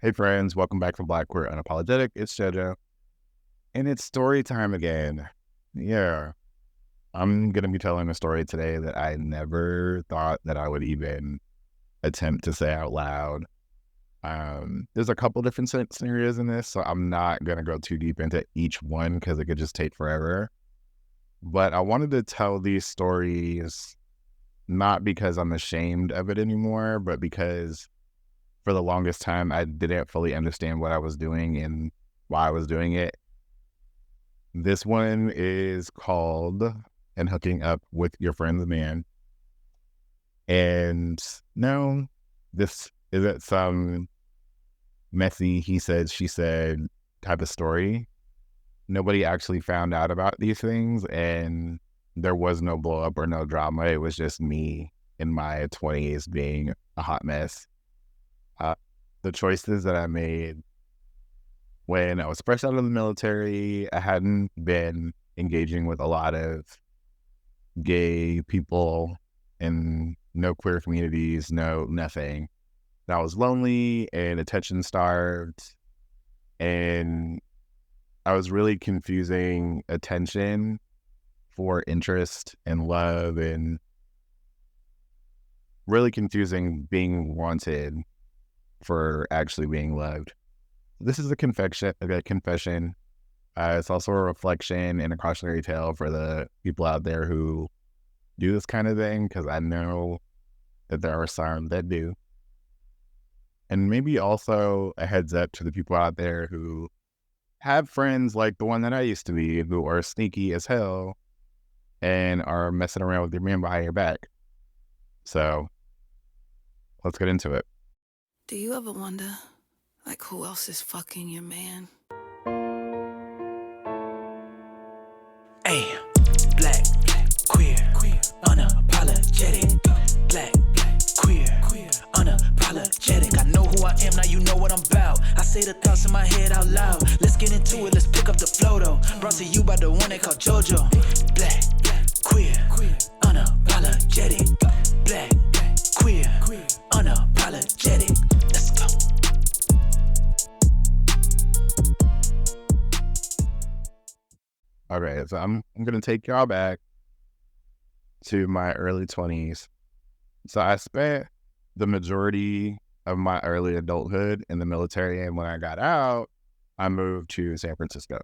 Hey friends, welcome back to Black Queer Unapologetic. It's JoJo, and it's story time again. Yeah, I'm gonna be telling a story today that I never thought that I would even attempt to say out loud. There's a couple different scenarios in this, so I'm not gonna go too deep into each one because it could just take forever. But I wanted to tell these stories not because I'm ashamed of it anymore, but because for the longest time, I didn't fully understand what I was doing and why I was doing it. This one is called And Hooking Up with Your Friend's Man. And no, this isn't some messy he said, she said type of story. Nobody actually found out about these things, and there was no blow up or no drama. It was just me in my 20s being a hot mess. Uh, the choices that I made when I was fresh out of the military, I hadn't been engaging with a lot of gay people and no queer communities, no nothing. And I was lonely and attention starved, and I was really confusing attention for interest and love, and really confusing being wanted for actually being loved. This is a confession. It's also a reflection and a cautionary tale for the people out there who do this kind of thing, because I know that there are some that do. And maybe also a heads up to the people out there who have friends like the one that I used to be, who are sneaky as hell and are messing around with your man behind your back. So let's get into it. Do you ever wonder, like, who else is fucking your man? Hey, black, queer, unapologetic. Black, queer, unapologetic. I know who I am, now you know what I'm about. I say the thoughts in my head out loud. Let's get into it, let's pick up the flow though. Brought to you by the one they call JoJo. Black, queer, unapologetic. Black, queer, unapologetic. Let's go. All right, so I'm going to take y'all back to my early 20s. So I spent the majority of my early adulthood in the military, and when I got out, I moved to San Francisco.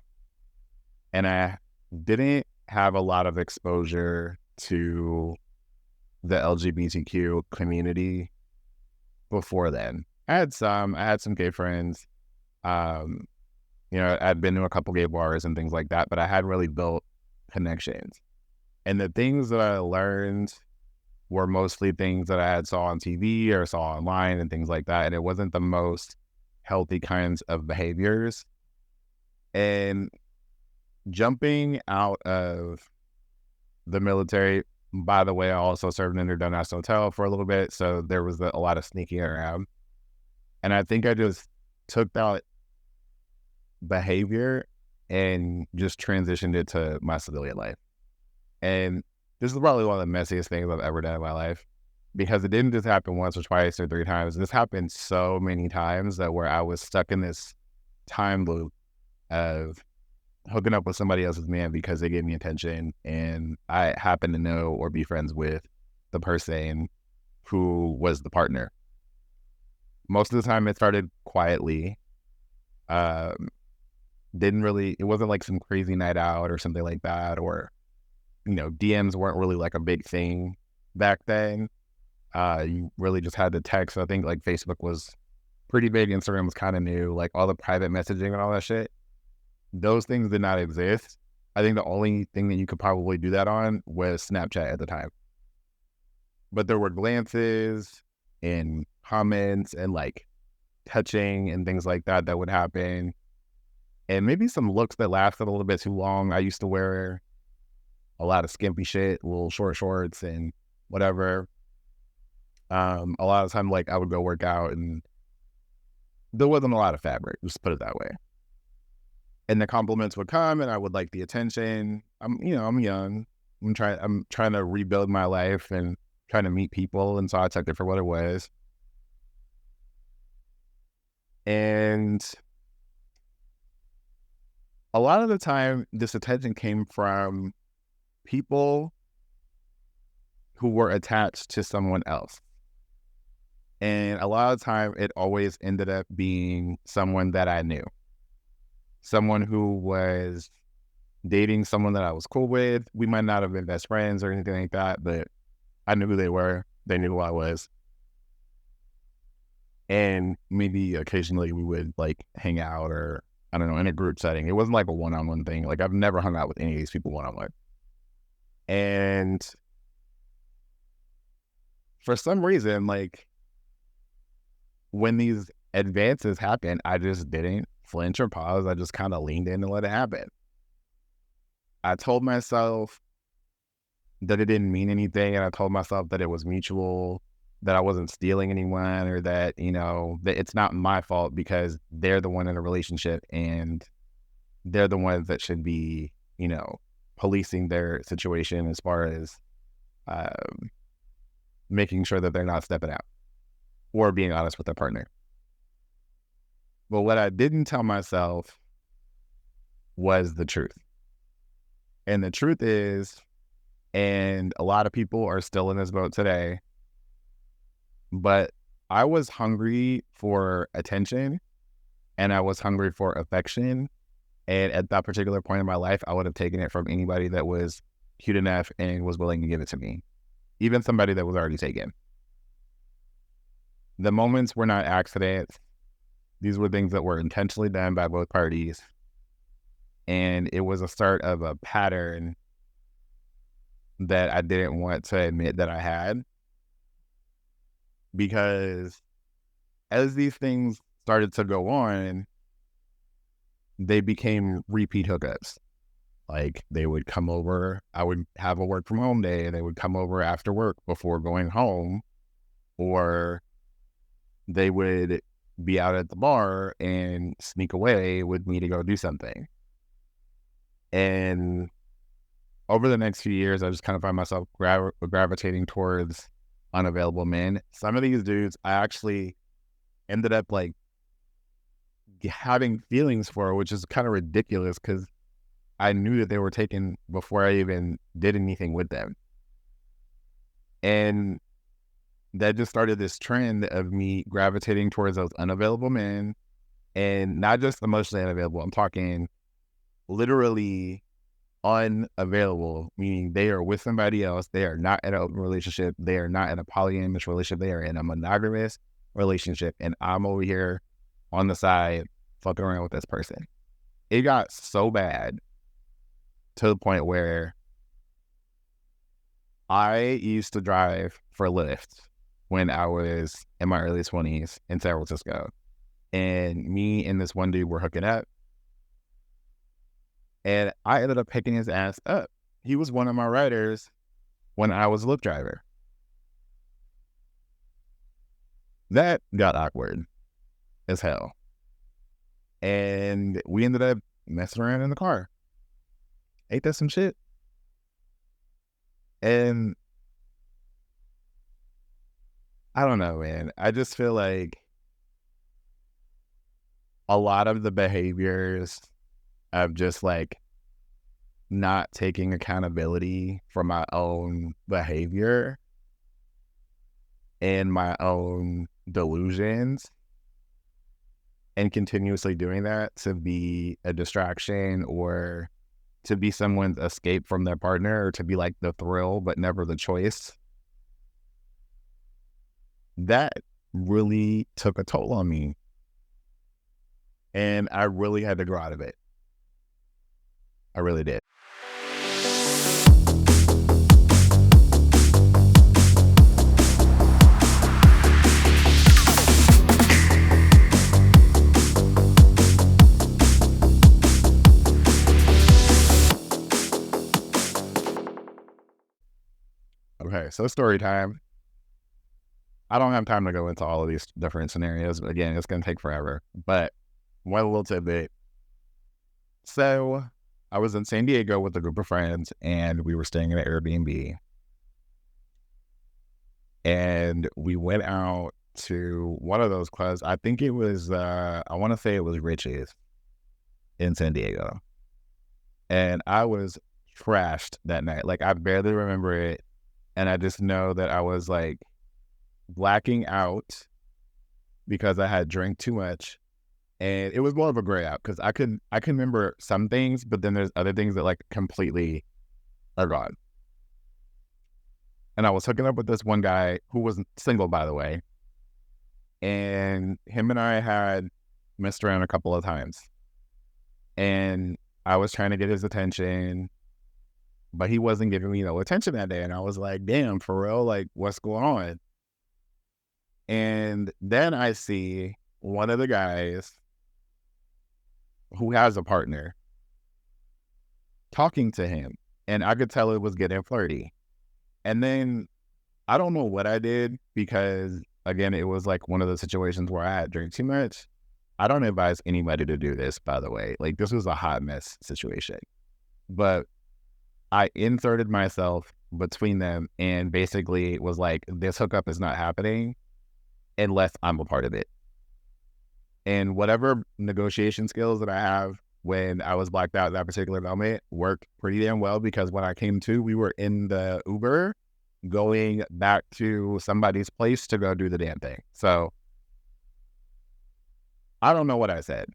And I didn't have a lot of exposure to the LGBTQ community before then. I had some gay friends. I'd been to a couple gay bars and things like that, but I hadn't really built connections. And the things that I learned were mostly things that I had saw on TV or saw online and things like that. And it wasn't the most healthy kinds of behaviors. And jumping out of the military, by the way, I also served in an international hotel for a little bit. So there was a lot of sneaking around. And I think I just took that behavior and just transitioned it to my civilian life. And this is probably one of the messiest things I've ever done in my life, because it didn't just happen once or twice or three times. This happened so many times that where I was stuck in this time loop of hooking up with somebody else's man because they gave me attention, and I happen to know or be friends with the person who was the partner. Most of the time it started quietly. It wasn't like some crazy night out or something like that, or DMs weren't really like a big thing back then. You really just had to text. I think like Facebook was pretty big. Instagram was kind of new, like all the private messaging and all that shit. Those things did not exist. I think the only thing that you could probably do that on was Snapchat at the time. But there were glances and comments and like touching and things like that that would happen. And maybe some looks that lasted a little bit too long. I used to wear a lot of skimpy shit, little short shorts and whatever. A lot of time, like I would go work out and there wasn't a lot of fabric, just put it that way. And the compliments would come and I would like the attention. I'm young. I'm trying to rebuild my life and trying to meet people. And so I took it for what it was. And a lot of the time, this attention came from people who were attached to someone else. And a lot of the time, it always ended up being someone that I knew. Someone who was dating someone that I was cool with. We might not have been best friends or anything like that, but I knew who they were. They knew who I was. And maybe occasionally we would like hang out or, I don't know, in a group setting. It wasn't like a one-on-one thing. Like I've never hung out with any of these people one-on-one. And for some reason, like when these advances happened, I just didn't flinch or pause. I just kind of leaned in and let it happen. I told myself that it didn't mean anything, and I told myself that it was mutual, that I wasn't stealing anyone, or that, you know, that it's not my fault because they're the one in a relationship and they're the ones that should be, you know, policing their situation as far as making sure that they're not stepping out or being honest with their partner. But what I didn't tell myself was the truth. And the truth is, and a lot of people are still in this boat today, but I was hungry for attention and I was hungry for affection. And at that particular point in my life, I would have taken it from anybody that was cute enough and was willing to give it to me, even somebody that was already taken. The moments were not accidents. These were things that were intentionally done by both parties. And it was a start of a pattern that I didn't want to admit that I had. Because as these things started to go on, they became repeat hookups. Like they would come over, I would have a work from home day, and they would come over after work before going home, or they would be out at the bar and sneak away with me to go do something. And over the next few years, I just kind of find myself gravitating towards unavailable men. Some of these dudes I actually ended up like having feelings for, which is kind of ridiculous because I knew that they were taken before I even did anything with them. And that just started this trend of me gravitating towards those unavailable men, and not just emotionally unavailable. I'm talking literally unavailable, meaning they are with somebody else. They are not in an open relationship. They are not in a polyamorous relationship. They are in a monogamous relationship. And I'm over here on the side fucking around with this person. It got so bad to the point where I used to drive for Lyft when I was in my early 20s in San Francisco. And me and this one dude were hooking up. And I ended up picking his ass up. He was one of my riders when I was a Lyft driver. That got awkward as hell. And we ended up messing around in the car. Ain't that some shit? And I don't know, man. I just feel like a lot of the behaviors of just like not taking accountability for my own behavior and my own delusions and continuously doing that to be a distraction or to be someone's escape from their partner, or to be like the thrill but never the choice. That really took a toll on me. And I really had to grow out of it. I really did. Okay, so story time. I don't have time to go into all of these different scenarios. Again, it's going to take forever. But one little tidbit. So I was in San Diego with a group of friends, and we were staying in an Airbnb. And we went out to one of those clubs. I think it was, I want to say it was Rich's in San Diego. And I was trashed that night. Like, I barely remember it. And I just know that I was like blacking out because I had drank too much. And it was more of a gray out because I can remember some things, but then there's other things that like completely are gone. And I was hooking up with this one guy who was single, by the way. And him and I had messed around a couple of times. And I was trying to get his attention, but he wasn't giving me no attention that day. And I was like, damn, for real? Like, what's going on? And then I see one of the guys who has a partner talking to him. And I could tell it was getting flirty. And then I don't know what I did because, again, it was like one of those situations where I had drank too much. I don't advise anybody to do this, by the way. Like, this was a hot mess situation. But I inserted myself between them and basically was like, this hookup is not happening unless I'm a part of it. And whatever negotiation skills that I have when I was blacked out in that particular moment worked pretty damn well, because when I came to, we were in the Uber going back to somebody's place to go do the damn thing. So I don't know what I said.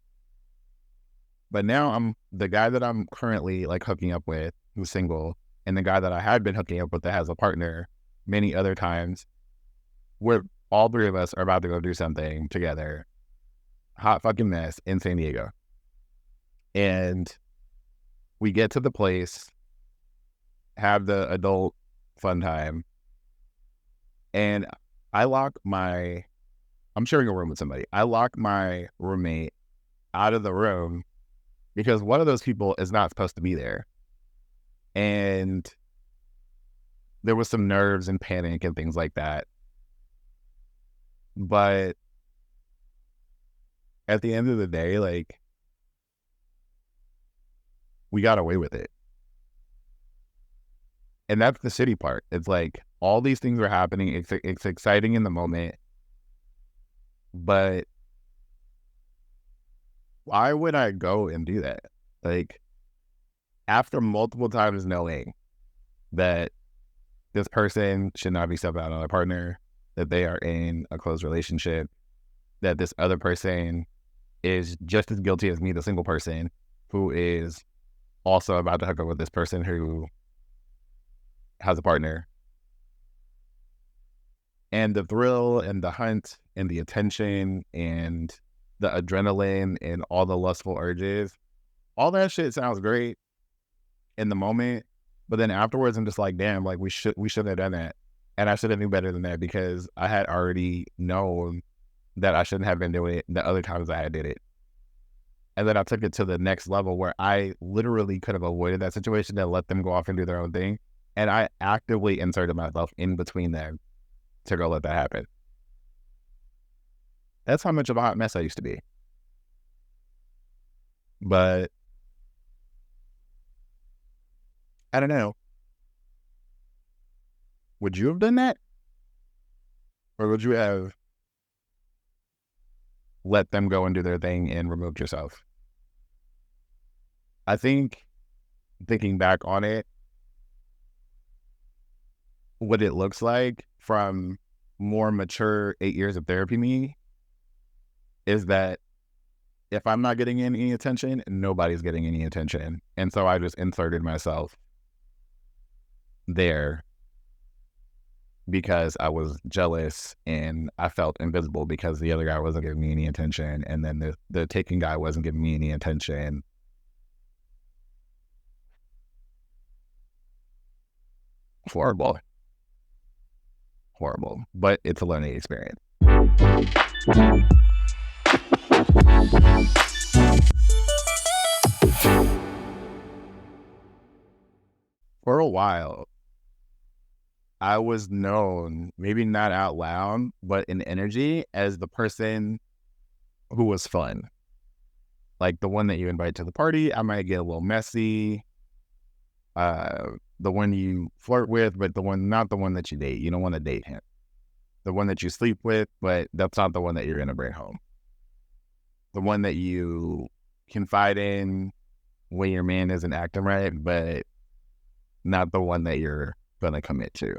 But now I'm the guy that I'm currently like hooking up with, who's single, and the guy that I had been hooking up with that has a partner many other times. We're all three of us are about to go do something together. Hot fucking mess in San Diego. And we get to the place, have the adult fun time, and I'm sharing a room with somebody. I lock my roommate out of the room because one of those people is not supposed to be there. And there was some nerves and panic and things like that. But at the end of the day, like, we got away with it. And that's the shitty part. It's like all these things are happening. It's exciting in the moment. But why would I go and do that? Like, after multiple times knowing that this person should not be stepping out on a partner, that they are in a close relationship, that this other person is just as guilty as me, the single person, who is also about to hook up with this person who has a partner. And the thrill and the hunt and the attention and the adrenaline and all the lustful urges, all that shit sounds great in the moment. But then afterwards, I'm just like, damn, like we shouldn't have done that. And I should have knew better than that, because I had already known that I shouldn't have been doing it the other times I had did it. And then I took it to the next level where I literally could have avoided that situation and let them go off and do their own thing. And I actively inserted myself in between them to go let that happen. That's how much of a hot mess I used to be. But I don't know. Would you have done that? Or would you have let them go and do their thing and removed yourself? I think, thinking back on it, what it looks like from more mature 8 years of therapy me is that if I'm not getting any attention, nobody's getting any attention. And so I just inserted myself there because I was jealous and I felt invisible because the other guy wasn't giving me any attention, and then the taking guy wasn't giving me any attention. Horrible. But it's a learning experience. For a while, I was known, maybe not out loud, but in energy, as the person who was fun. Like the one that you invite to the party. I might get a little messy. The one you flirt with, but not the one that you date. You don't want to date him. the one that you sleep with, but that's not the one that you're going to bring home. The one that you confide in when your man isn't acting right, but not the one that you're going to commit to.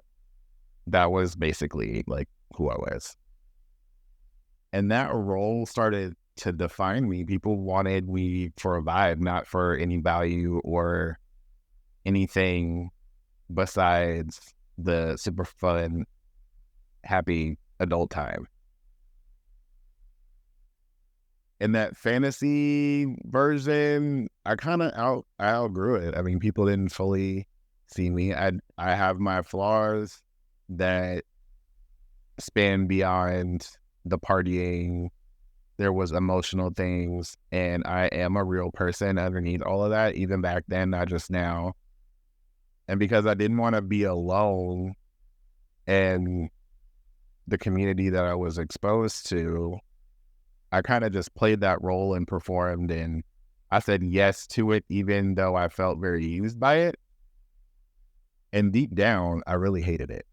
That was basically like who I was. And that role started to define me. People wanted me for a vibe, not for any value or anything besides the super fun, happy adult time. In that fantasy version, I outgrew it. I mean, people didn't fully see me. I have my flaws that span beyond the partying. There was emotional things, and I am a real person underneath all of that, even back then, not just now. And because I didn't want to be alone and the community that I was exposed to, I kind of just played that role and performed, and I said yes to it, even though I felt very used by it. And deep down, I really hated it.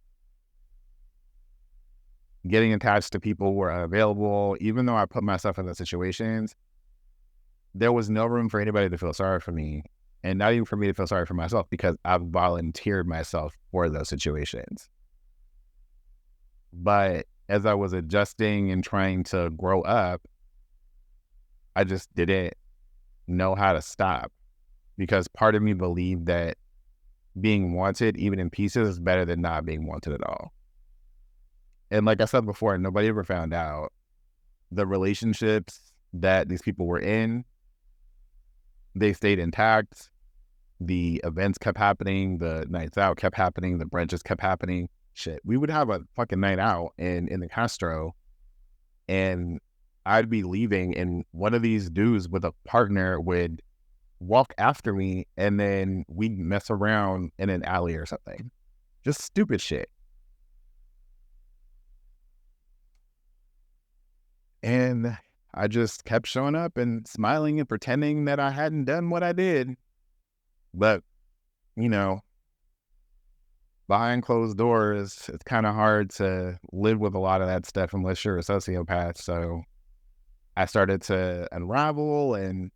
Getting attached to people who were unavailable, even though I put myself in those situations, there was no room for anybody to feel sorry for me, and not even for me to feel sorry for myself, because I've volunteered myself for those situations. But as I was adjusting and trying to grow up, I just didn't know how to stop, because part of me believed that being wanted, even in pieces, is better than not being wanted at all. And like I said before, nobody ever found out. The relationships that these people were in, they stayed intact. The events kept happening. The nights out kept happening. The brunches kept happening. Shit, we would have a fucking night out in the Castro, and I'd be leaving, and one of these dudes with a partner would walk after me, and then we'd mess around in an alley or something. Just stupid shit. And I just kept showing up and smiling and pretending that I hadn't done what I did. But, you know, behind closed doors, it's kind of hard to live with a lot of that stuff unless you're a sociopath. So I started to unravel, and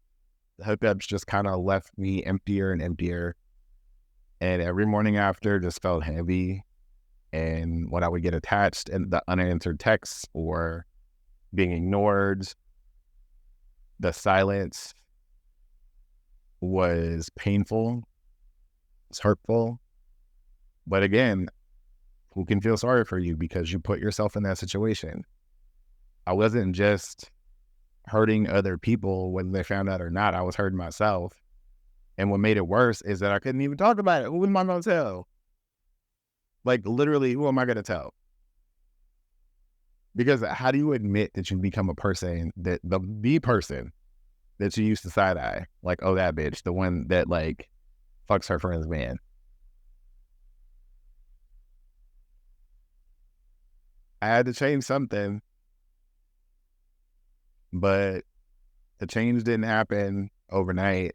the hookups just kind of left me emptier and emptier. And every morning after just felt heavy. And when I would get attached and the unanswered texts or being ignored, the silence was painful. It's hurtful. But again, who can feel sorry for you because you put yourself in that situation? I wasn't just hurting other people, whether they found out or not. I was hurting myself. And what made it worse is that I couldn't even talk about it. Who am I going to tell? Like, literally, who am I going to tell? Because how do you admit that you become a person that the person that you used to side eye? Like, oh, that bitch, the one that like fucks her friend's man. I had to change something, but the change didn't happen overnight.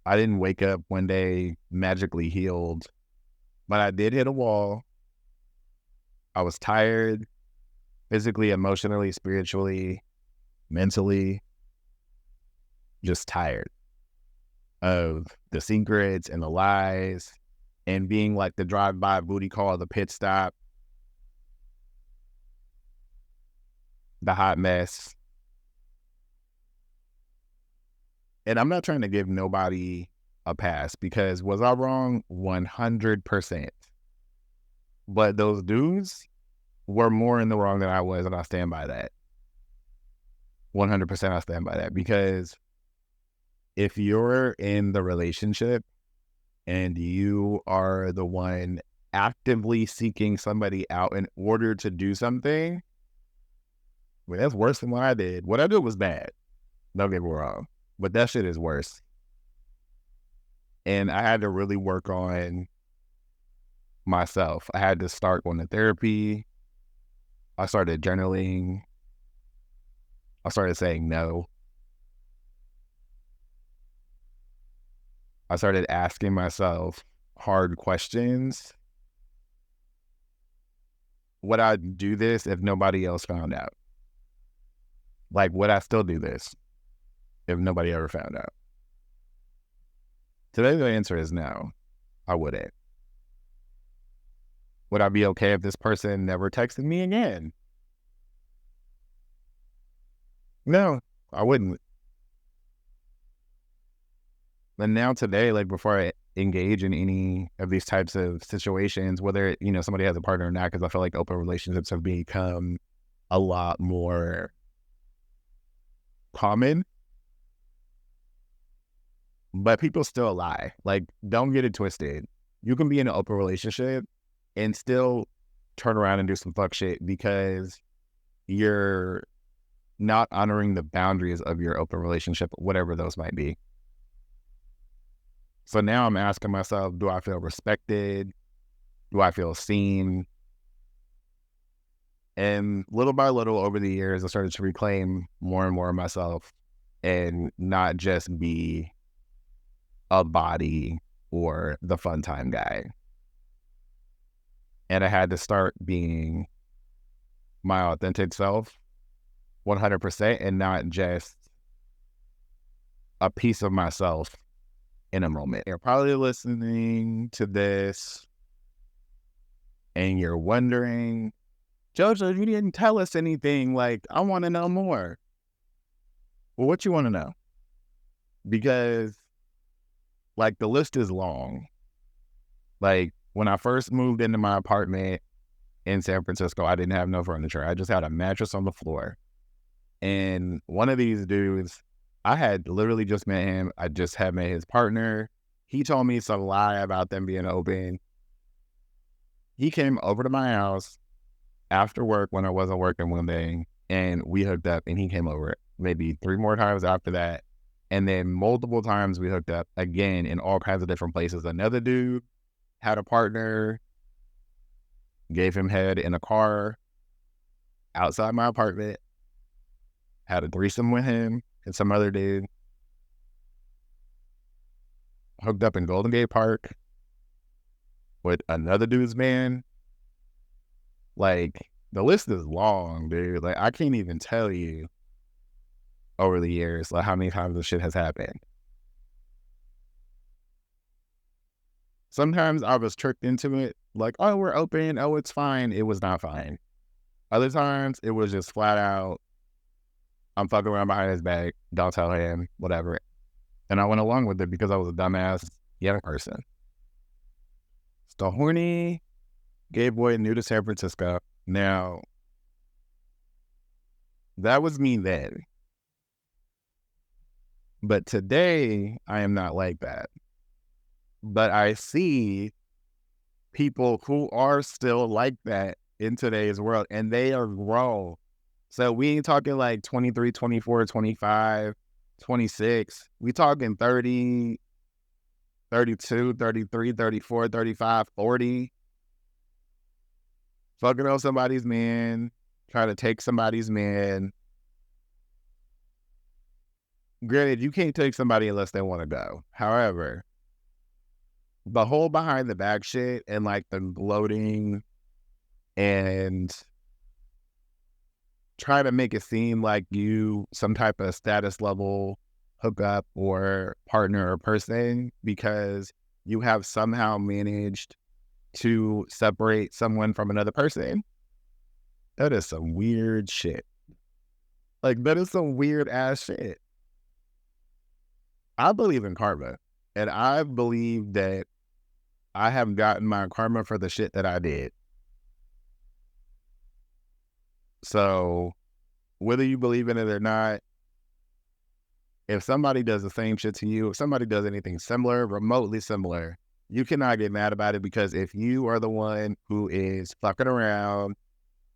I didn't wake up one day magically healed, but I did hit a wall. I was tired, physically, emotionally, spiritually, mentally, just tired of the secrets and the lies and being like the drive-by booty call, the pit stop, the hot mess. And I'm not trying to give nobody a pass, because was I wrong? 100%. But those dudes were more in the wrong than I was, and I stand by that. 100% I stand by that, because if you're in the relationship and you are the one actively seeking somebody out in order to do something, well, that's worse than what I did. What I did was bad. Don't get me wrong. But that shit is worse. And I had to really work on myself. I had to start going to therapy. I started journaling. I started saying no. I started asking myself hard questions. would I do this if nobody else found out? Like, would I still do this if nobody ever found out? Today, the answer is no, I wouldn't. Would I be okay if this person never texted me again? No, I wouldn't. But now today, like before I engage in any of these types of situations, whether, somebody has a partner or not, because I feel like open relationships have become a lot more common, but people still lie. Like, don't get it twisted. You can be in an open relationship and still turn around and do some fuck shit because you're not honoring the boundaries of your open relationship, whatever those might be. So now I'm asking myself, do I feel respected? Do I feel seen? And little by little over the years, I started to reclaim more and more of myself and not just be a body or the fun time guy. And I had to start being my authentic self 100% and not just a piece of myself in a moment. You're probably listening to this and you're wondering, Jojo, you didn't tell us anything. Like, I want to know more. Well, what you want to know? Because, like, the list is long. Like, when I first moved into my apartment in San Francisco, I didn't have no furniture. I just had a mattress on the floor. And one of these dudes, I had literally just met him. I just had met his partner. He told me some lie about them being open. He came over to my house after work when I wasn't working one day, and we hooked up, and he came over maybe 3 more times after that. And then multiple times we hooked up again in all kinds of different places. Another dude had a partner, gave him head in a car outside my apartment, had a threesome with him and some other dude, hooked up in Golden Gate Park with another dude's man. Like, the list is long, dude. Like, I can't even tell you over the years, like, how many times this shit has happened. Sometimes I was tricked into it, like, oh, we're open, oh, it's fine. It was not fine. Other times, it was just flat out, I'm fucking around behind his back, don't tell him, whatever. And I went along with it because I was a dumbass young person. It's the horny gay boy new to San Francisco. Now, that was me then. But today, I am not like that. But I see people who are still like that in today's world, and they are grown. So we ain't talking like 23, 24, 25, 26. We talking 30, 32, 33, 34, 35, 40. Fucking on somebody's man, trying to take somebody's man. Granted, you can't take somebody unless they want to go. However, the whole behind the back shit and like the gloating and try to make it seem like you some type of status level hookup or partner or person because you have somehow managed to separate someone from another person. That is some weird shit. Like, that is some weird ass shit. I believe in karma, and I believe that I have gotten my karma for the shit that I did. So, whether you believe in it or not, if somebody does the same shit to you, if somebody does anything similar, remotely similar, you cannot get mad about it because if you are the one who is fucking around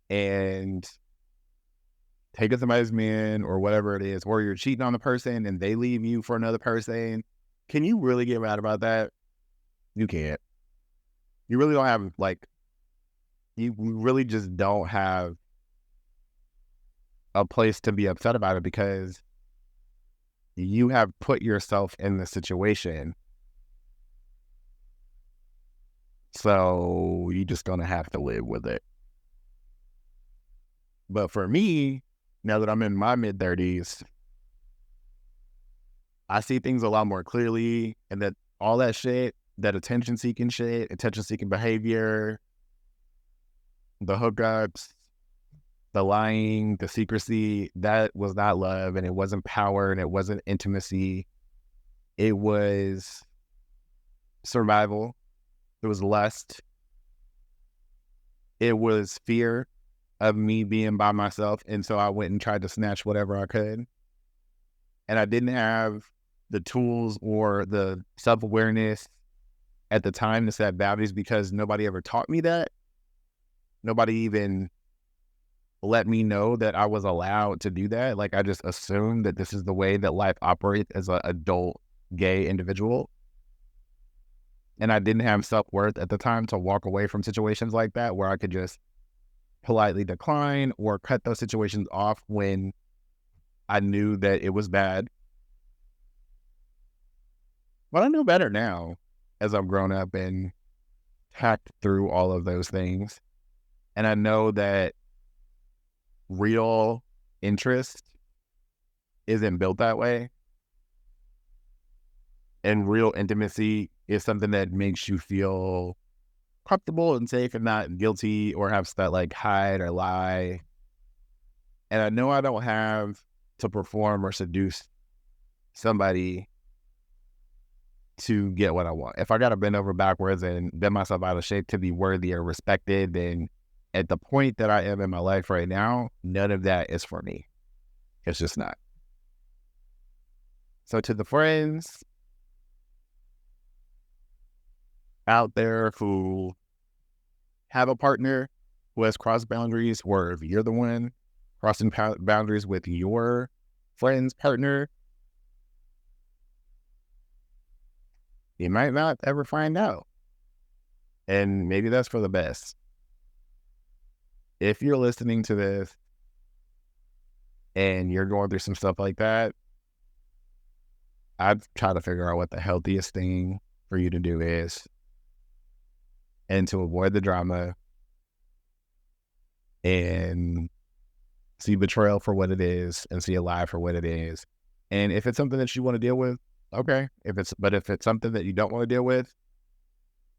and taking somebody's man or whatever it is, or you're cheating on the person and they leave you for another person, can you really get mad about that? You can't. You really don't have, like, you really just don't have a place to be upset about it because you have put yourself in the situation. So you're just going to have to live with it. But for me, now that I'm in my mid-30s, I see things a lot more clearly, and that all that shit, that attention-seeking shit, attention-seeking behavior, the hookups, the lying, the secrecy, that was not love, and it wasn't power, and it wasn't intimacy. It was survival. It was lust. It was fear of me being by myself. And so I went and tried to snatch whatever I could. And I didn't have the tools or the self-awareness at the time to set boundaries because nobody ever taught me that. Nobody even let me know that I was allowed to do that. Like, I just assumed that this is the way that life operates as an adult gay individual. And I didn't have self-worth at the time to walk away from situations like that where I could just politely decline or cut those situations off when I knew that it was bad. But I know better now as I've grown up and hacked through all of those things. And I know that real interest isn't built that way. And real intimacy is something that makes you feel comfortable and safe and not guilty or have to like hide or lie. And I know I don't have to perform or seduce somebody to get what I want. If I got to bend over backwards and bend myself out of shape to be worthy or respected, then at the point that I am in my life right now, none of that is for me. It's just not. So to the friends out there who have a partner who has crossed boundaries, or if you're the one crossing boundaries with your friend's partner, you might not ever find out. And maybe that's for the best. If you're listening to this and you're going through some stuff like that, I'd try to figure out what the healthiest thing for you to do is, and to avoid the drama and see betrayal for what it is and see a lie for what it is. And if it's something that you want to deal with, okay. If it's something that you don't want to deal with,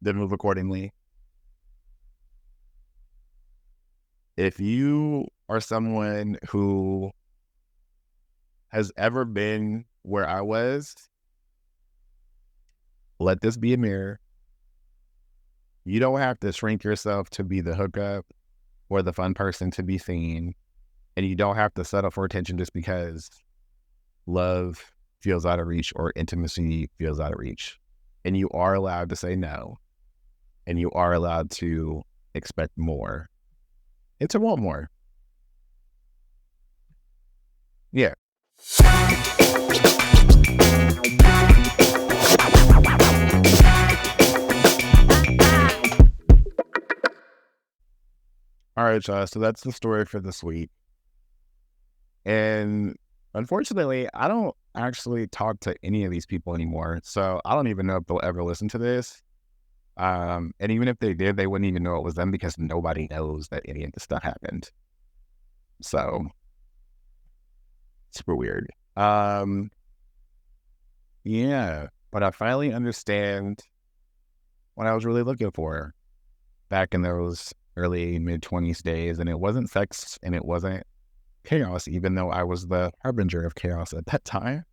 then move accordingly. If you are someone who has ever been where I was, let this be a mirror. You don't have to shrink yourself to be the hookup or the fun person to be seen. And you don't have to settle for attention just because love feels out of reach or intimacy feels out of reach. And you are allowed to say no. And you are allowed to expect more and to want more. Yeah. All right, y'all. So that's the story for this week. And unfortunately, I don't actually talk to any of these people anymore. So I don't even know if they'll ever listen to this. And even if they did, they wouldn't even know it was them because nobody knows that any of this stuff happened. So super weird. Yeah, but I finally understand what I was really looking for back in those early mid-20s days. And it wasn't sex and it wasn't chaos, even though I was the harbinger of chaos at that time.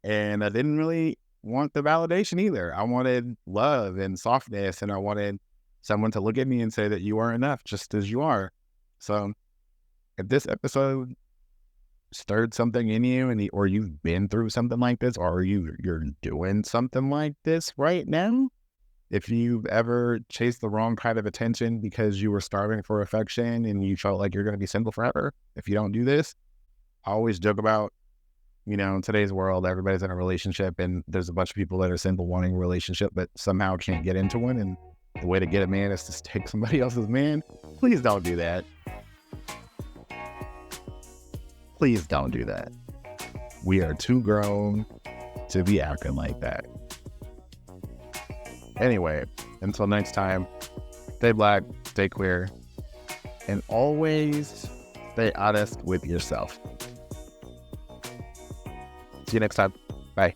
And I didn't really want the validation either. I wanted love and softness, and I wanted someone to look at me and say that you are enough just as you are. So if this episode stirred something in you, or you've been through something like this, or you're doing something like this right now, if you've ever chased the wrong kind of attention because you were starving for affection and you felt like you're going to be single forever, if you don't do this, I always joke about, in today's world, everybody's in a relationship and there's a bunch of people that are single wanting a relationship but somehow can't get into one. And the way to get a man is to take somebody else's man. Please don't do that. Please don't do that. We are too grown to be acting like that. Anyway, until next time, stay black, stay queer, and always stay honest with yourself. See you next time. Bye.